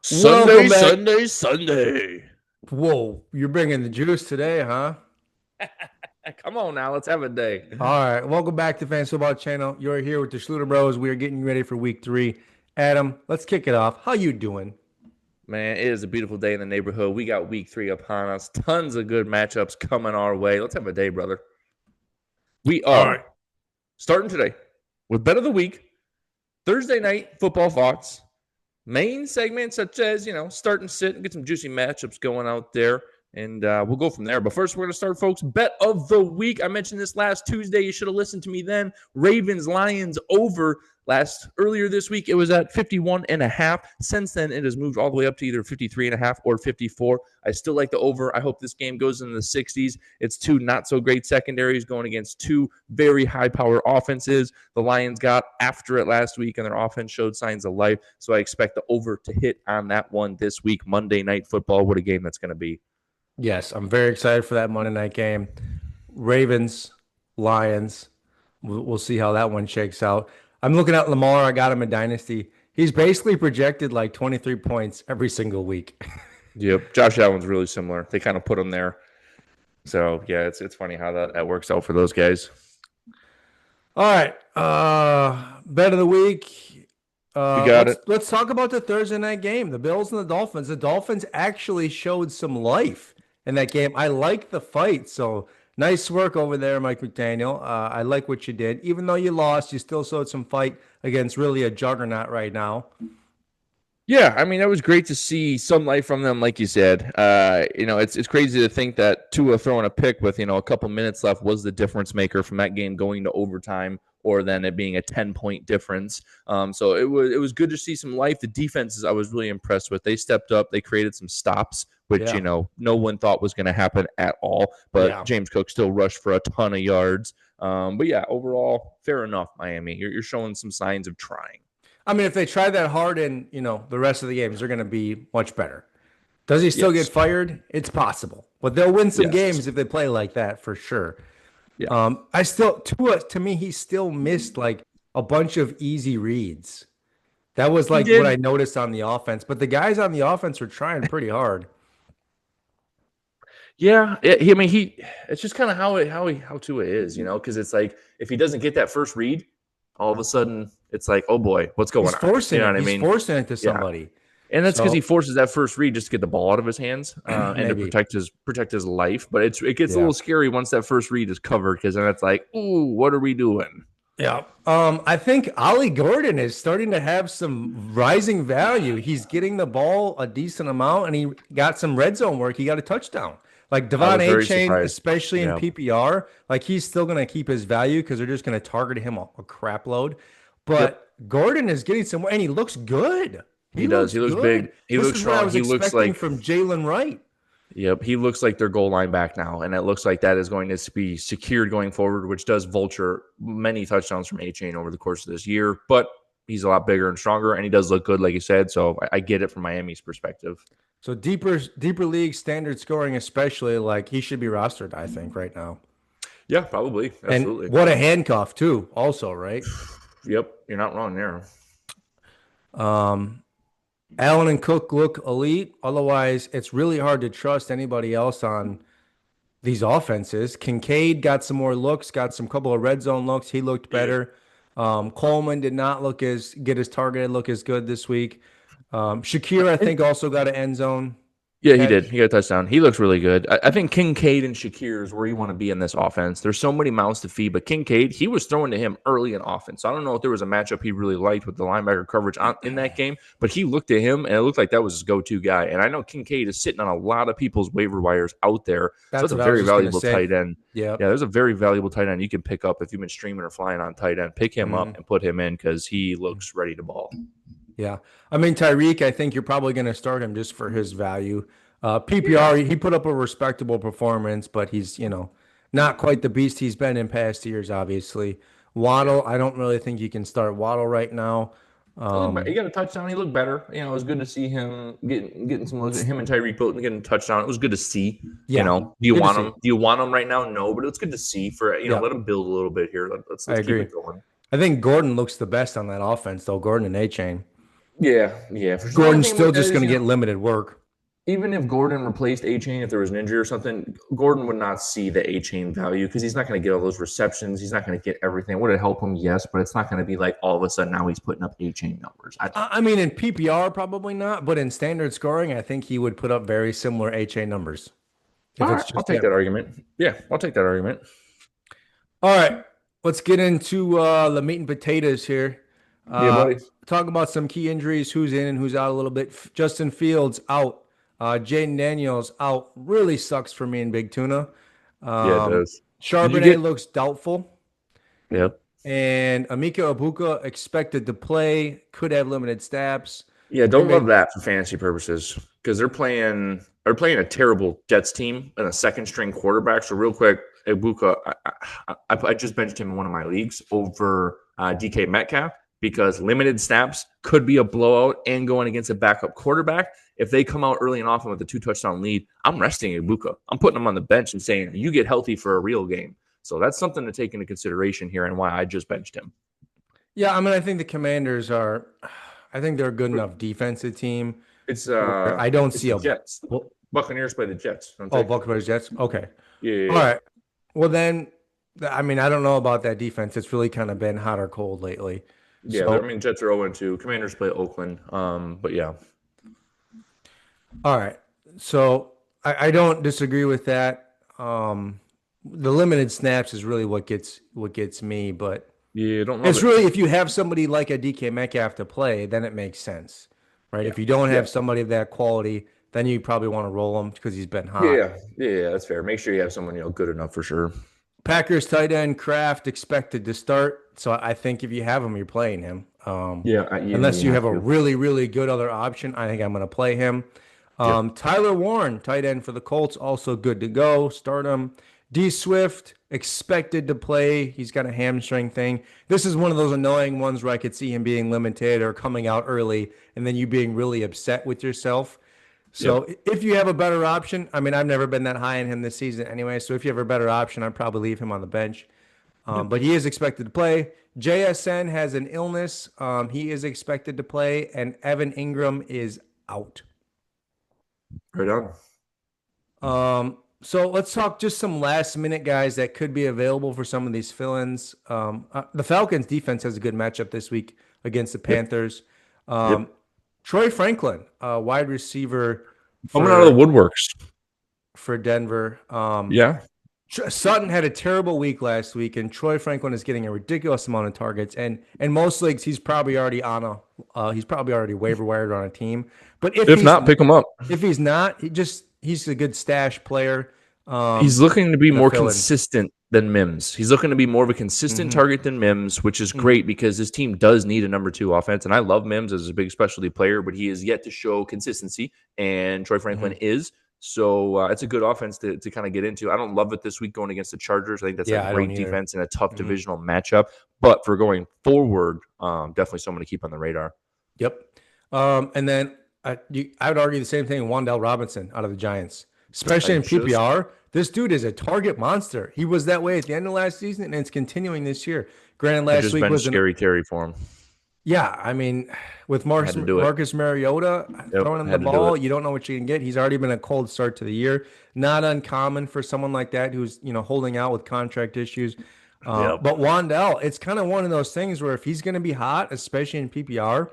Sunday, Welcome back. Sunday, Sunday. Whoa, you're bringing the juice today, huh? Come on now, let's have a day. All right. Welcome back to Fantasy Football Channel. You're here with the Schluter Bros. We are getting you ready for week 3. Adam, let's kick it off. How you doing? Man, it is a beautiful day in the neighborhood. We got week 3 upon us. Tons of good matchups coming our way. Let's have a day, brother. We All right. are starting today with Bet of the Week, Thursday night football thoughts, main segments such as, start and sit and get some juicy matchups going out there. And we'll go from there. But first, we're going to start, folks. Bet of the week. I mentioned this last Tuesday. You should have listened to me then. Ravens, Lions over earlier this week. It was at 51.5. Since then, it has moved all the way up to either 53.5 or 54. I still like the over. I hope this game goes into the 60s. It's two not so great secondaries going against two very high power offenses. The Lions got after it last week, and their offense showed signs of life. So I expect the over to hit on that one this week. Monday Night Football. What a game that's going to be. Yes, I'm very excited for that Monday night game. Ravens, Lions. We'll see how that one shakes out. I'm looking at Lamar. I got him in Dynasty. He's basically projected like 23 points every single week. Yep. Josh Allen's really similar. They kind of put him there. So, yeah, it's funny how that works out for those guys. All right. Bet of the week. We got Let's it. let's talk about the Thursday night game. The Bills and the Dolphins. The Dolphins actually showed some life in that game. I like the fight. So nice work over there, Mike McDaniel. I like what you did. Even though you lost, you still showed some fight against really a juggernaut right now. Yeah, I mean, that was great to see some life from them, like you said. It's crazy to think that Tua throwing a pick with, a couple minutes left was the difference maker from that game going to overtime or then it being a 10-point difference. So it was good to see some life. The defenses I was really impressed with. They stepped up. They created some stops, which, Yeah. no one thought was going to happen at all. But Yeah. James Cook still rushed for a ton of yards. But yeah, overall, fair enough, Miami. You're showing some signs of trying. I mean, if they try that hard in, the rest of the games, they're going to be much better. Does he still get Yes. fired? It's possible, but they'll win some Yes. games if they play like that for sure. Yeah. I still to me he still missed like a bunch of easy reads. That was He like what did. I noticed on the offense, but the guys on the offense were trying pretty hard. Yeah, it's just kind of how Tua is, because it's like if he doesn't get that first read, all of a sudden it's like, oh boy, what's going He's on? You forcing know it. what I He's mean? forcing it to Yeah, somebody. and that's because he So forces that first read just to get the ball out of his hands and to maybe, protect his life. But it gets a yeah, little scary once that first read is covered because then it's like, ooh, what are we doing? yeah. I think Ollie Gordon is starting to have some rising value. He's getting the ball a decent amount, and he got some red zone work. He got a touchdown. Like I Devon was A. very Chain, surprised. especially in Yeah, PPR, like he's still going to keep his value because they're just going to target him a crap load. yep, But Gordon is getting some, and he looks good. he He does. looks He looks good. big. He This looks is what I strong. was He looks expecting like from Jalen Wright. Yep, he looks like their goal line back now, and it looks like that is going to be secured going forward, which does vulture many touchdowns from A-Chain over the course of this year. But he's a lot bigger and stronger, and he does look good, like you said. So I get it from Miami's perspective. So deeper league standard scoring, especially like he should be rostered, I think, right now. Yeah, probably, And absolutely. what a handcuff too, also, right? Yep, you're not wrong there. Um, Allen and Cook look elite. Otherwise, it's really hard to trust anybody else on these offenses. Kincaid got some more looks, got some couple of red zone looks. He looked better. Coleman did not look as get his targeted look as good this week. Shakir, I And think, also got an end zone yeah, he did. catch. He got a touchdown. He looks really good. I think Kincaid and Shakir is where you want to be in this offense. There's so many mouths to feed, but Kincaid, he was throwing to him early in offense. So I don't know if there was a matchup he really liked with the linebacker coverage in that game, but he looked at him and it looked like that was his go-to guy. And I know Kincaid is sitting on a lot of people's waiver wires out there. So That's that's a what I was very just gonna valuable say. tight end. Yeah. Yeah, there's a very valuable tight end you can pick up if you've been streaming or flying on tight end. Pick him up Mhm. and put him in because he looks ready to ball. Yeah. I mean, Tyreek, I think you're probably going to start him just for his value. PPR, he put up a respectable performance, but he's, not quite the beast he's been in past years, obviously. Yeah. Waddle, I don't really think you can start Waddle right now. He got a touchdown. He looked better. It was good to see him getting some looks. Him and Tyreek both getting a touchdown. It was good to see. Yeah, Do you good to want see. him? Do you want him right now? No, but it's good to see for Yeah, let him build a little bit here. I Let's keep agree. it going. I think Gordon looks the best on that offense, though. Gordon and A-Chain. Yeah, for sure. The only Gordon's thing still about that just going is, to get limited work. even if Gordon replaced A Chain, if there was an injury or something, Gordon would not see the A Chain value because he's not going to get all those receptions. He's not going to get everything. Would it help him? Yes, but it's not going to be like all of a sudden now he's putting up A Chain numbers. I don't. I mean, in PPR, probably not, but in standard scoring, I think he would put up very similar HA numbers if All it's right, I'll just take him. that argument. Yeah, I'll take that argument. All right, let's get into the meat and potatoes here. Yeah, Uh, buddy. Talk about some key injuries, who's in and who's out a little bit. Justin Fields out. Jaden Daniels out. Really sucks for me in Big Tuna. Yeah, it Um, does. Did you Charbonnet get? looks doubtful. Yep. And Amika Ibuka expected to play, could have limited snaps. Yeah, They don't love made, that for fantasy purposes because they're playing a terrible Jets team and a second string quarterback. So real quick, Ibuka, I just benched him in one of my leagues over DK Metcalf because limited snaps could be a blowout and going against a backup quarterback. If they come out early and often with a 2 touchdown lead, I'm resting Ibuka. I'm putting him on the bench and saying you get healthy for a real game. So that's something to take into consideration here and why I just benched him. yeah, I mean, I think the Commanders are, I think they're a good enough defensive team It's where I don't it's see the a, Jets. well, Buccaneers play the Jets, don't oh, they? Buccaneers Jets. Okay. Yeah, yeah, All yeah. right. Well, then, I mean, I don't know about that defense. It's really kind of been hot or cold lately. Yeah, I So, mean, Jets are 0-2. Commanders play Oakland. But yeah, all right. So I don't disagree with that. The limited snaps is really what gets me, but yeah, don't love it's it. really if you have somebody like a DK Metcalf to play, then it makes sense, right? Yeah, If you don't yeah, have somebody of that quality, then you probably want to roll him because he's been yeah, hot. yeah, yeah, yeah. That's fair. Make sure you have someone good enough for sure. Packers tight end Kraft expected to start, so I think if you have him, you're playing him. Yeah, Unless you you have have a to. really, really good other option, I think I'm going to play him. Yep. Tyler Warren, tight end for the Colts, also good to go. Start him. D Swift expected to play. He's got a hamstring thing. This is one of those annoying ones where I could see him being limited or coming out early, and then you being really upset with yourself. Yep. So if you have a better option, I mean, I've never been that high in him this season anyway. So if you have a better option, I'd probably leave him on the bench. Yep. But he is expected to play. JSN has an illness. He is expected to play, and Evan Ingram is out. Right on. So let's talk just some last minute guys that could be available for some of these fill-ins. The Falcons defense has a good matchup this week against the Yep. Panthers. Yep. Troy Franklin, wide receiver Coming out of the for woodworks. Denver. Yeah. Sutton had a terrible week last week, and Troy Franklin is getting a ridiculous amount of targets. And in most leagues, he's probably already waiver wired on a team. But If not, pick him up. if he's not, he's a good stash player. He's looking to be And a more fill-in. consistent than Mims. He's looking to be more of a consistent Hmm. target than Mims, which is Hmm. great because his team does need a number 2 offense. And I love Mims as a big specialty player, but he is yet to show consistency, and Troy Franklin Hmm. is. So it's a good offense to kind of get into. I don't love it this week going against the Chargers. I think that's a Yeah, I don't great either. defense and a tough Hmm. divisional matchup. But for going forward, definitely someone to keep on the radar. Yep. And then I would argue the same thing. Wandell Robinson out of the Giants, especially I in just PPR. This dude is a target monster. He was that way at the end of last season, and it's continuing this year. Granted, I last just week benched was an Scary Terry for him. yeah. I mean, with I had to do it. Marcus Mariota Yep, throwing I him the had to do it. ball, you don't know what you can get. He's already been a cold start to the year. Not uncommon for someone like that who's holding out with contract issues. Yep. But Wandell, it's kind of one of those things where if he's going to be hot, especially in PPR,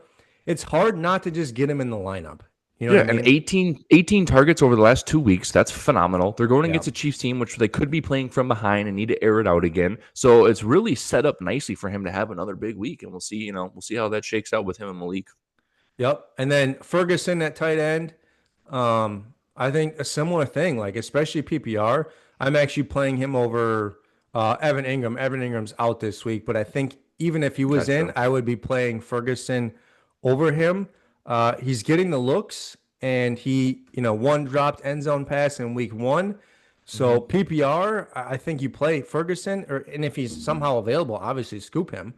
it's hard not to just get him in the lineup. You know Yeah, what I and mean? 18 targets over the last 2 weeks. That's phenomenal. They're going Yeah. against a Chiefs team, which they could be playing from behind and need to air it out again. So it's really set up nicely for him to have another big week. And we'll see, we'll see how that shakes out with him and Malik. Yep. And then Ferguson at tight end. I think a similar thing, like especially PPR. I'm actually playing him over Evan Ingram. Evan Ingram's out this week, but I think even if he was in, Gotcha. I would be playing Ferguson over him. He's getting the looks, and he, one dropped end zone pass in week one. So Mhm. PPR, I think you play Ferguson, and if he's somehow available, obviously scoop him.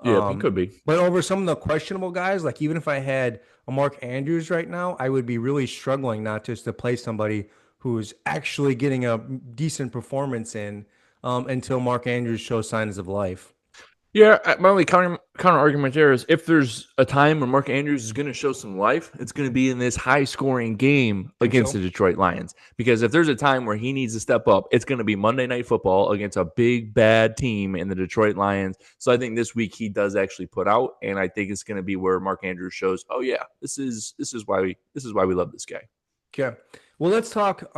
Yeah, he could be. But over some of the questionable guys, like even if I had a Mark Andrews right now, I would be really struggling not just to play somebody who's actually getting a decent performance in until Mark Andrews shows signs of life. Yeah, my only counter argument there is if there's a time when Mark Andrews is going to show some life, it's going to be in this high scoring game Think against so? the Detroit Lions. Because if there's a time where he needs to step up, it's going to be Monday Night Football against a big bad team in the Detroit Lions. So I think this week he does actually put out, and I think it's going to be where Mark Andrews shows, oh yeah, this is why we love this guy. Okay. Well, let's talk.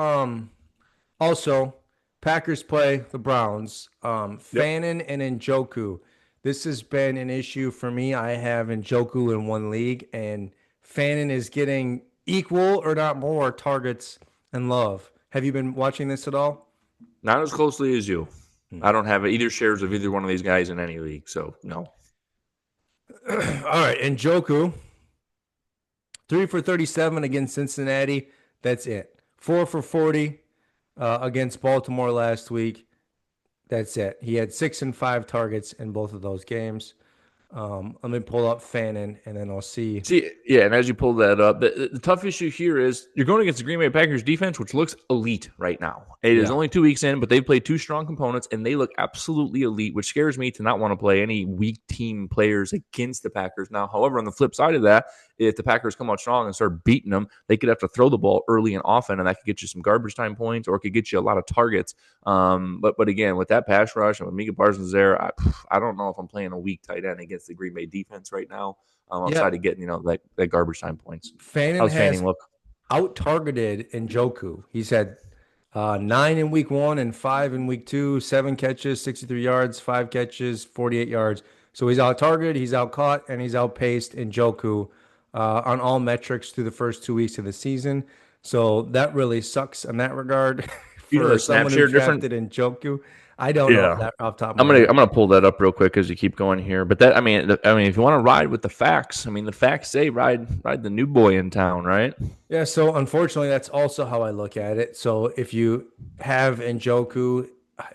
Also, Packers play the Browns. Yep. Fannin and Njoku. This has been an issue for me. I have Njoku in one league, and Fannin is getting equal or not more targets and love. Have you been watching this at all? Not as closely as you. Hmm. I don't have either shares of either one of these guys in any league, so no. All right, Njoku, 3 for 37 against Cincinnati. That's it. 4 for 40 against Baltimore last week. That's it. He had 6 and 5 targets in both of those games. Let me pull up Fannin, and then I'll see. See, yeah, and as you pull that up, the tough issue here is you're going against the Green Bay Packers defense, which looks elite right now. It is Yeah. only 2 weeks in, but they've played two strong components, and they look absolutely elite, which scares me to not want to play any weak team players against the Packers. Now, however, on the flip side of that, if the Packers come out strong and start beating them, they could have to throw the ball early and often, and that could get you some garbage time points, or it could get you a lot of targets. But again, with that pass rush and with Mika Parsons there, I don't know if I'm playing a weak tight end against the Green Bay defense right now. Yeah. Outside of getting that garbage time points. Fannin How's has Fanning look? out targeted Njoku. He's had 9 in week 1 and 5 in week 2, 7 catches, 63 yards, 5 catches, 48 yards. So he's out targeted, he's out caught, and he's outpaced Njoku on all metrics through the first 2 weeks of the season. So that really sucks in that regard You know the for snap someone who share different. drafted Njoku. I don't know Yeah, that off the top of I'm my gonna head. I'm gonna pull that up real quick as you keep going here. But that I mean, if you want to ride with the facts, I mean, the facts say ride the new boy in town, right? Yeah, so unfortunately, that's also how I look at it. So if you have Njoku,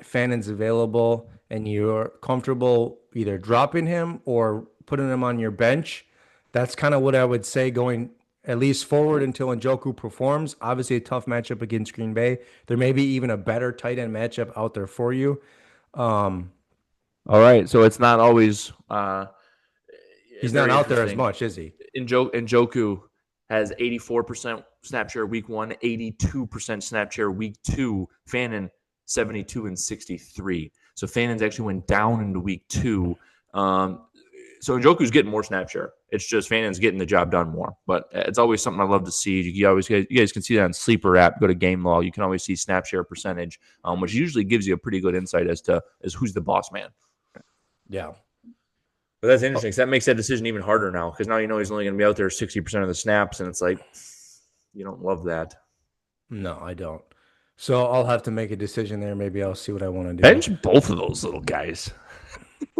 Fannon's available, and you're comfortable either dropping him or putting him on your bench, that's kind of what I would say going at least forward until Njoku performs. Obviously, a tough matchup against Green Bay. There may be even a better tight end matchup out there for you. Um, All right, so it's not always he's not very out there as interesting. much, is he? Njoku has 84% snap share week 1, 82% snap share week 2. Fannin 72 and 63. So Fannon's actually went down into week 2. So Njoku's getting more snap share. It's just Fannon's getting the job done more. But it's always something I love to see. You guys can see that on Sleeper app. Go to Game Log. You can always see snap share percentage, which usually gives you a pretty good insight as who's the boss man. Yeah. But that's interesting because that makes that decision even harder now because now you know he's only going to be out there 60% of the snaps, and it's like you don't love that. No, I don't. So I'll have to make a decision there. Maybe I'll see what I want to do. Bench both of those little guys.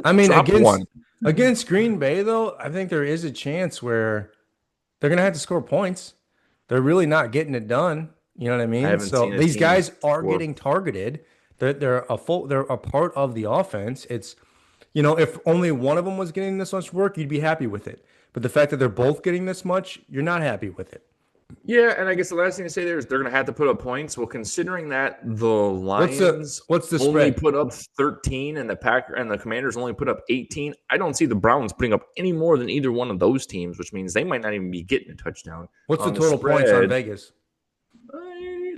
I mean, Drop one. against Green Bay, though, I think there is a chance where they're gonna have to score points. They're really not getting it done. You know what I I mean? haven't So seen a these team guys are score. getting targeted. They're a part of the offense. It's if only one of them was getting this much work, you'd be happy with it. But the fact that they're both getting this much, you're not happy with it. Yeah, and I guess the last thing to say there is they're going to have to put up points. Well, considering that the Lions What's the only spread? put up 13 and the Commanders only put up 18, I don't see the Browns putting up any more than either one of those teams, which means they might not even be getting a touchdown. What's the On the total points on spread, Vegas?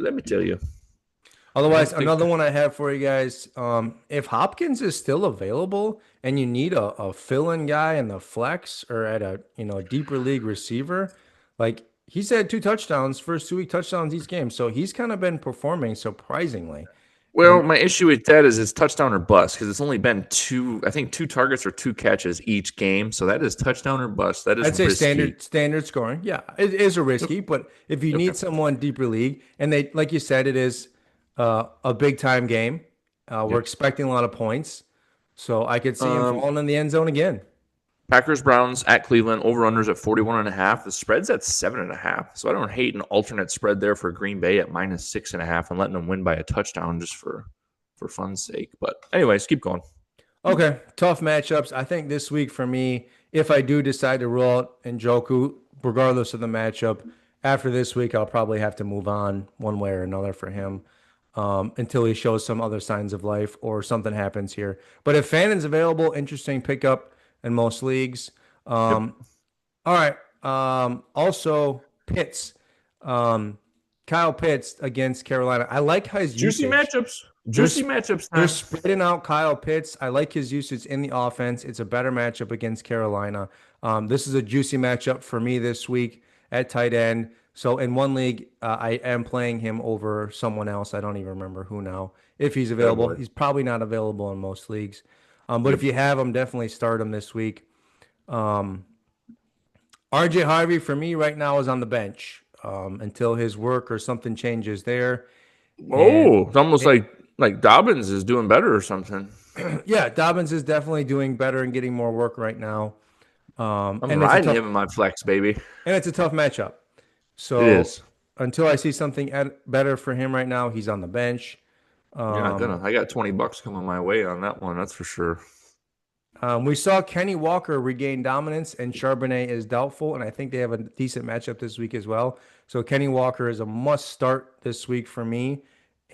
let me tell you. I Otherwise, don't think another one I have for you guys. If Hopkins is still available and you need a fill-in guy in the flex or at a deeper league receiver, like he's had 2 touchdowns, first 2 week touchdowns each game, so he's kind of been performing surprisingly. Well, And my issue with that is it's touchdown or bust because it's only been I think 2 targets or 2 catches each game. So that is touchdown or bust. That is I'd say risky. standard scoring. Yeah, it is a risky, but if you Okay. need someone deeper league, and they like you said, it is a big time game. We're Yep. expecting a lot of points, so I could see him Um, falling in the end zone again. Packers Browns at Cleveland, over unders at 41.5. The spread's at 7.5. So I don't hate an alternate spread there for Green Bay at -6.5 and letting them win by a touchdown just for fun's sake. But anyways, keep going. Okay, tough matchups. I think this week for me, if I do decide to roll out Njoku, regardless of the matchup, after this week, I'll probably have to move on one way or another for him until he shows some other signs of life or something happens here. But if Fannon's available, interesting pickup. in most leagues. Yep. All right. Also, Pitts. Um, Kyle Pitts against Carolina. I like his Juicy usage. matchups. They're Juicy matchups they're time. spreading out Kyle Pitts. I like his usage in the offense. It's a better matchup against Carolina. This is a juicy matchup for me this week at tight end. So in one league, I am playing him over someone else. I don't even remember who now. If he's Oh available, boy. he's probably not available in most leagues. But if Yep. you have him, definitely start him this week. Um, RJ Harvey for me right now is on the bench until his work or something changes there. And Oh, it's almost like Dobbins is doing better or something. yeah, Dobbins is definitely doing better and getting more work right now. I'm And it's a riding tough him in my flex, baby. matchup. It So is. until I see something better for him right now, he's on the bench. You're not Um, gonna. I got $20 coming my way on that one. That's for sure. we saw Kenny Walker regain dominance, and Charbonnet is doubtful, and I think they have a decent matchup this week as well. So Kenny Walker is a must start this week for me,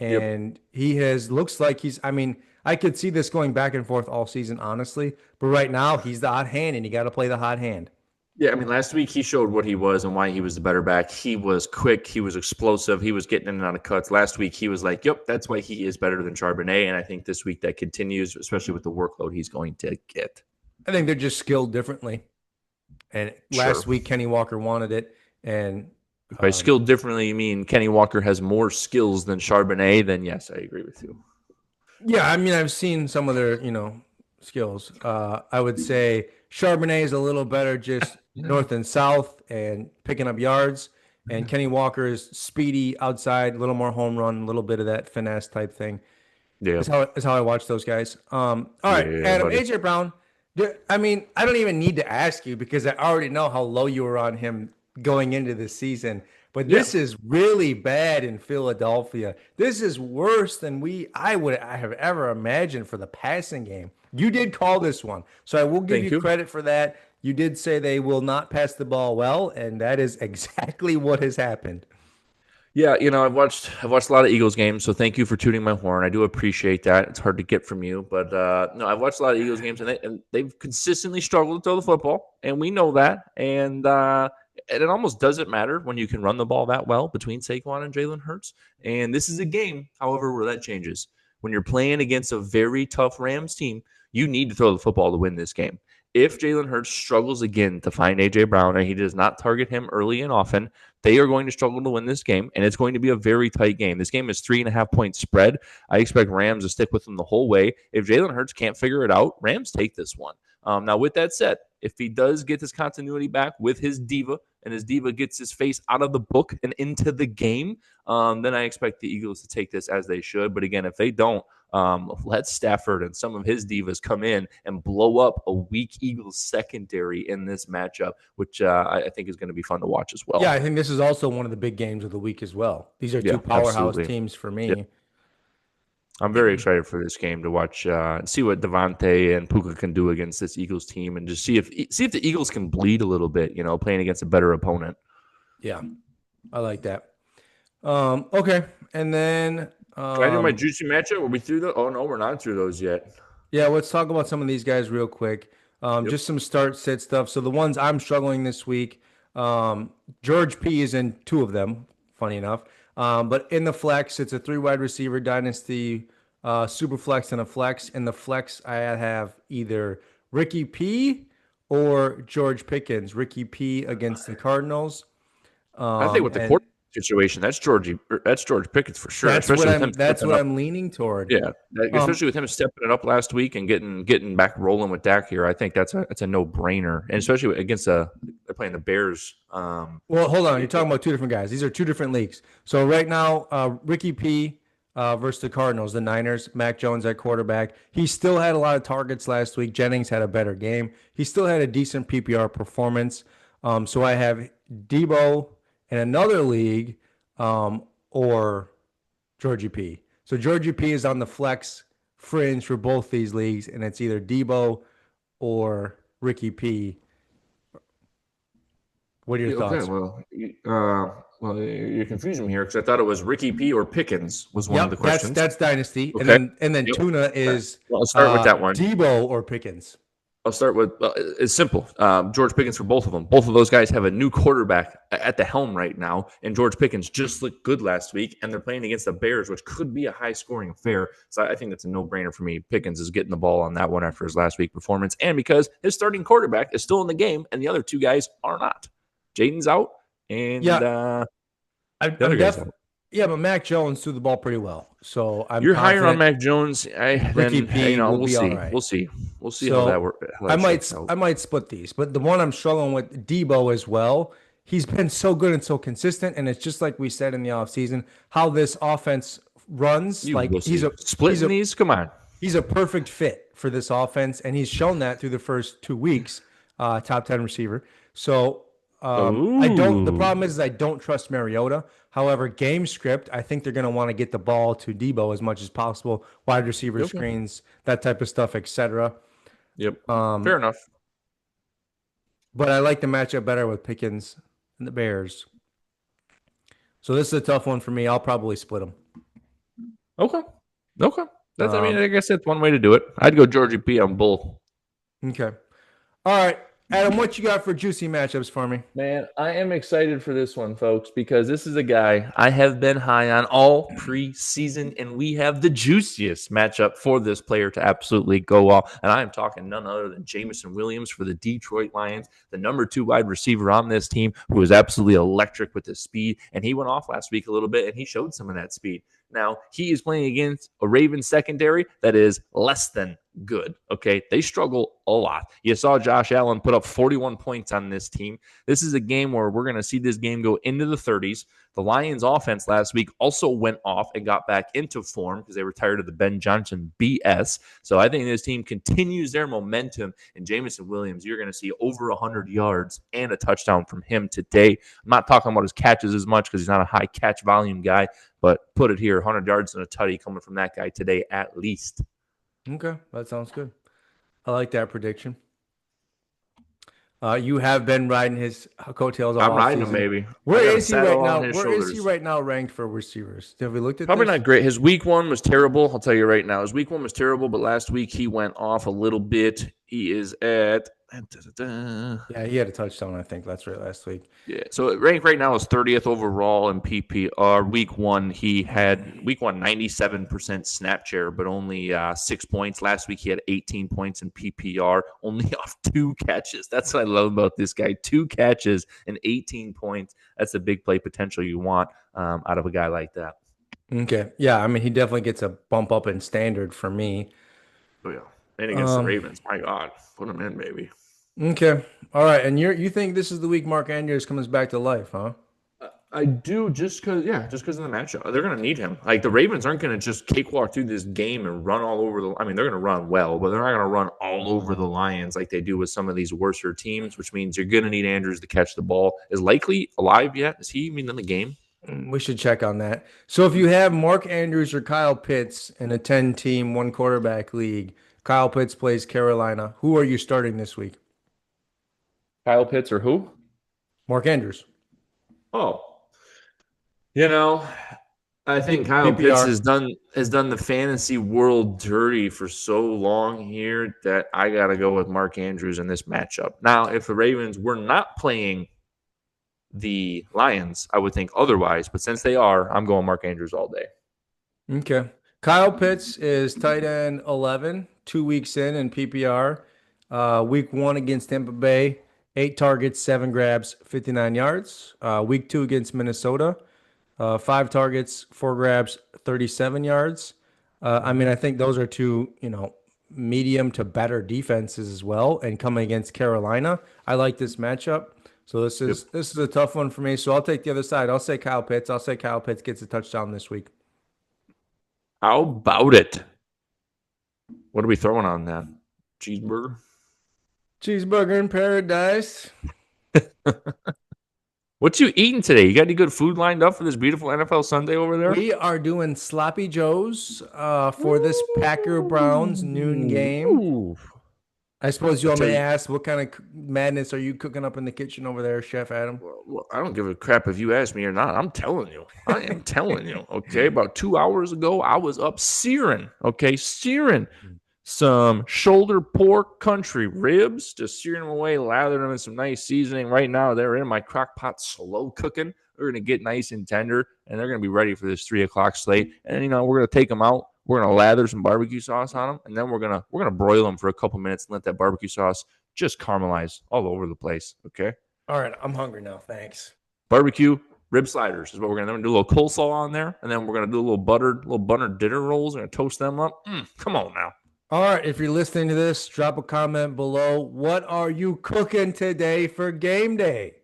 Yep. and he has looks like he's. I mean, I could see this going back and forth all season, honestly, but right now he's the hot hand, and you got to play the hot hand. Yeah, I mean, last week he showed what he was and why he was the better back. He was quick, he was explosive, he was getting in and out of cuts. Last week he was like, "Yep, that's why he is better than Charbonnet." And I think this week that continues, especially with the workload he's going to get. I think they're just skilled differently. And Sure. last week Kenny Walker wanted it, and By um, skilled differently, you mean Kenny Walker has more skills than Charbonnet? Then yes, I agree with you. yeah, I mean I've seen some of their skills. I would say Charbonnet is a little better just north and south and picking up yards, and Kenny Walker is speedy outside, a little more home run, a little bit of that finesse type thing. Yeah, Is how I watch those guys. All right, yeah, Adam, buddy. AJ Brown. I mean, I don't even need to ask you because I already know how low you were on him going into the season. But Yeah, this is really bad in Philadelphia. This is worse than I have ever imagined for the passing game. You did call this one, so I will give thank you you. credit for that. You did say they will not pass the ball well, and that is exactly what has happened. Yeah, I've watched a lot of Eagles games, so thank you for tooting my horn. I do appreciate that. It's hard to get from you, but no, I've watched a lot of Eagles games, and they've consistently struggled to throw the football, and we know that. And it almost doesn't matter when you can run the ball that well between Saquon and Jalen Hurts. And this is a game, however, where that changes. When you're playing against a very tough Rams team, you need to throw the football to win this game. If Jalen Hurts struggles again to find AJ Brown and he does not target him early and often, they are going to struggle to win this game, and it's going to be a very tight game. This game is 3.5 point spread. I expect Rams to stick with them the whole way. If Jalen Hurts can't figure it out, Rams take this one. Now, with that said, if he does get his continuity back with his diva, and his diva gets his face out of the book and into the game, then I expect the Eagles to take this as they should. But again, if they don't, let Stafford and some of his divas come in and blow up a weak Eagles secondary in this matchup, which I think is going to be fun to watch as Yeah, well. I think this is also one of the big games of the week as well. These are two Yeah, powerhouse absolutely. teams for Yeah, me. I'm very excited for this game to watch, see what Devontae and Puka can do against this Eagles team, and just see if the Eagles can bleed a little bit. Playing against a better opponent. Yeah, I like that. Okay, and then Can I do my juicy matchup? Are we through those? Oh no, we're not through those yet. yeah, let's talk about some of these guys real quick. Yep. Just some start sit stuff. So the ones I'm struggling this week, George P is in two of them. Funny enough, but in the flex, it's a three wide receiver dynasty, super flex and a flex. In the flex, I have either Ricky P or George Pickens. Ricky P against the Cardinals. I think with the And quarterback situation, that's George Pickens for sure, that's what especially with him that's stepping what up. I'm leaning toward. Yeah, Um, especially with him stepping it up last week and getting back rolling with Dak here. I think that's a no brainer, and especially against they're playing the Bears. well, hold on. You're talking about two different guys. These are two different leagues. So right now, Ricky P versus the Cardinals, the Niners, Mac Jones at quarterback. He still had a lot of targets last week. Jennings had a better game. He still had a decent PPR performance. So I have Debo in another league, or Georgie P. So Georgie P is on the flex fringe for both these leagues, and it's either Debo or Ricky P. What are your Okay, thoughts? well, you're confusing me here because I thought it was Ricky P or Pickens was one of the Yep, that's questions. Dynasty, and Okay. then Yep. Tuna Okay. is Well, I'll start with that one. Debo or Pickens. I'll start with it's simple. George Pickens for both of them. Both of those guys have a new quarterback at the helm right now, and George Pickens just looked good last week, and they're playing against the Bears, which could be a high-scoring affair. So I think that's a no-brainer for me. Pickens is getting the ball on that one after his last week performance, and because his starting quarterback is still in the game, and the other two guys are not. Jaden's out, and Yeah, the other I'm guy's def. out. Yeah, but Mac Jones threw the ball pretty well, so I'm You're higher on confident Mac Jones. Ricky Then P will we'll be all see. right. We'll see. We'll see how So that shakes out. I might split these, but the one I'm struggling with Debo as well. He's been so good and so consistent, and it's just like we said in the offseason, how this offense runs. You Like wussy. he's Splitting a these? Come on. he's a perfect fit for this offense, and he's shown that through the first 2 weeks. Top 10 receiver. So I don't. The Ooh. problem is I don't trust Mariota. However, game script, I think they're going to want to get the ball to Debo as much as possible, wide receiver Okay. screens, that type of stuff, etc. Yep. Fair enough. But I like the matchup better with Pickens and the Bears. So this is a tough one for me. I'll probably split them. Okay. Okay. Um, I guess that's one way to do it. I'd go Georgie P on both. okay. All right, Adam, what you got for juicy matchups for me? Man, I am excited for this one, folks, because this is a guy I have been high on all preseason, and we have the juiciest matchup for this player to absolutely go off. And I am talking none other than Jameson Williams for the Detroit Lions, the number 2 wide receiver on this team, who is absolutely electric with his speed. And he went off last week a little bit, and he showed some of that speed. Now, he is playing against a Ravens secondary that is less than good. Okay. They struggle a lot. You saw Josh Allen put up 41 points on this team. This is a game where we're going to see this game go into the 30s. The Lions offense last week also went off and got back into form because they were tired of the Ben Johnson BS. So I think this team continues their momentum. And Jameson Williams, you're going to see over 100 yards and a touchdown from him today. I'm not talking about his catches as much because he's not a high catch volume guy, but put it here, 100 yards and a tutty coming from that guy today at least. Okay, that sounds good. I like that prediction. You have been riding his coattails all I'm off riding him, season. baby. I Where got a is he right saddle now? on his Where is he shoulders. right now ranked for receivers? Have we looked at Probably this? not great. His week 1 was terrible. I'll tell you right now. His week 1 was terrible, but last week he went off a little bit. He is at Yeah, he had a touchdown, I think. That's right, last week. yeah. So rank right now is 30th overall in PPR. Week 1 97% snap share, but only 6 points. Last week he had 18 points in PPR, only off 2 catches. That's what I love about this guy. 2 catches and 18 points. That's the big play potential you want out of a guy like that. Okay. Yeah, I mean, he definitely gets a bump up in standard for me. Oh yeah, and against the Ravens, my God, put him in, baby. Okay. All right. And you think this is the week Mark Andrews comes back to life, huh? I do just because of the matchup. They're going to need him. Like the Ravens aren't going to just cakewalk through this game and run all over the. I mean, they're going to run well, but they're not going to run all over the Lions like they do with some of these worser teams. Which means you're going to need Andrews to catch the ball. Is Likely alive yet? Is he even in the game? We should check on that. So if you have Mark Andrews or Kyle Pitts in a 10-team, one quarterback league, Kyle Pitts plays Carolina. Who are you starting this week? Kyle Pitts or who? Mark Andrews. Oh, you know, I think Kyle Pitts PPR. has done the fantasy world dirty for so long here that I got to go with Mark Andrews in this matchup. Now, if the Ravens were not playing the Lions, I would think otherwise. But since they are, I'm going Mark Andrews all day. Okay. Kyle Pitts is tight end 11, 2 weeks in PPR. Week 1 against Tampa Bay, 8 targets, 7 grabs, 59 yards. Week 2 against Minnesota, 5 targets, 4 grabs, 37 yards. I mean, I think those are two, medium to better defenses as well. And coming against Carolina, I like this matchup. So this is a tough one for me. So I'll take the other side. I'll say Kyle Pitts. I'll say Kyle Pitts gets a touchdown this week. How about it? What are we throwing on that? Cheeseburger? Cheeseburger in paradise. What you eating today? You got any good food lined up for this beautiful NFL Sunday over there? We are doing Sloppy Joe's for this Packer Browns noon game. Ooh. I suppose you all may ask, what kind of madness are you cooking up in the kitchen over there, Chef Adam? Well, I don't give a crap if you ask me or not. I'm telling you. I am telling you. Okay. About 2 hours ago, I was up searing. Okay. Searing some shoulder pork country ribs, just searing them away, lathering them in some nice seasoning. Right now, they're in my crock pot slow cooking. They're going to get nice and tender, and they're going to be ready for this 3 o'clock slate. And, we're going to take them out. We're going to lather some barbecue sauce on them, and then we're gonna broil them for a couple minutes and let that barbecue sauce just caramelize all over the place, okay? All right, I'm hungry now. Thanks. Barbecue rib sliders is what we're gonna do. We're gonna do a little coleslaw on there, and then we're gonna do a little buttered dinner rolls. We're gonna toast them up. Come on now. All right, if you're listening to this, drop a comment below. What are you cooking today for game day?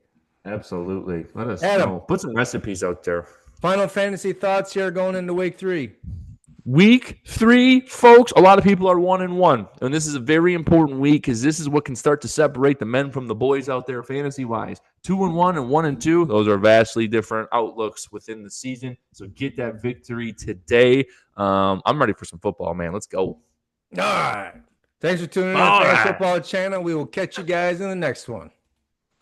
Absolutely. Let us Adam, know. Put some recipes out there. Final Fantasy thoughts here going into week 3. Week 3, folks, a lot of people are 1-1. And this is a very important week because this is what can start to separate the men from the boys out there fantasy-wise. 2-1 and 1-2, those are vastly different outlooks within the season. So get that victory today. I'm ready for some football, man. Let's go. All right. Thanks for tuning in to the Football Channel. We will catch you guys in the next one.